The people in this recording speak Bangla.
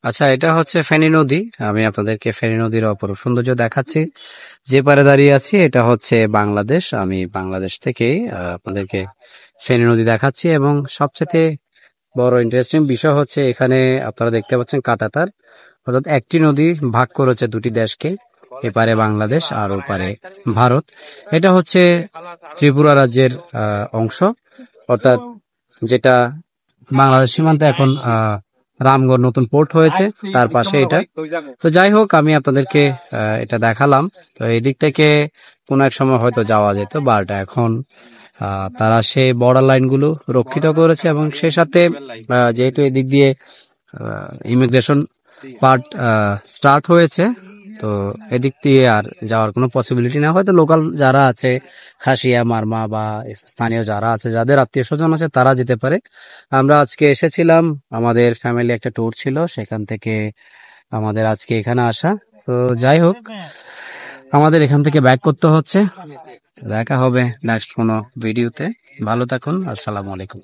আচ্ছা, এটা হচ্ছে ফেনী নদী। আমি আপনাদেরকে ফেনী নদীর অপরূপ সৌন্দর্য দেখাচ্ছি। যে পারে দাঁড়িয়ে আছি এটা হচ্ছে বাংলাদেশ। আমি বাংলাদেশ থেকে আপনাদেরকে ফেনী নদী দেখাচ্ছি, এবং সবচেয়ে বড় ইন্টারেস্টিং বিষয় হচ্ছে এখানে আপনারা দেখতে পাচ্ছেন কাঁটাতার, অর্থাৎ একটি নদী ভাগ করেছে দুটি দেশকে, এপারে বাংলাদেশ আর ওপারে ভারত। এটা হচ্ছে ত্রিপুরা রাজ্যের অংশ, অর্থাৎ যেটা বাংলাদেশ সীমান্তে এখন রামগড় নতুন পোর্ট হয়েছে, তার পাশে এটা। তো যাই হোক, আমি আপনাদেরকে এটা দেখালাম। তো এই দিক থেকে কোনো এক সময় হয়তো যাওয়া যেত, বাট এখন তারা সেই বর্ডার লাইনগুলো রক্ষিত করেছে, এবং সেই সাথে যেহেতু এদিক দিয়ে ইমিগ্রেশন পার্ট স্টার্ট হয়েছে, তো এদিক দিয়ে আর যাওয়ার কোনো পসিবিলিটি না। হয়তো লোকাল যারা আছে, খাসিয়া মারমা বা স্থানীয় যারা আছে, যাদের আত্মীয় স্বজন আছে, তারা যেতে পারে। আমরা আজকে এসেছিলাম, আমাদের ফ্যামিলি একটা ট্যুর ছিল, সেখান থেকে আমাদের আজকে এখানে আসা। তো যাই হোক, আমাদের এখান থেকে ব্যাক করতে হচ্ছে। দেখা হবে নেক্সট কোনো ভিডিওতে। ভালো থাকুন, আসসালামু আলাইকুম।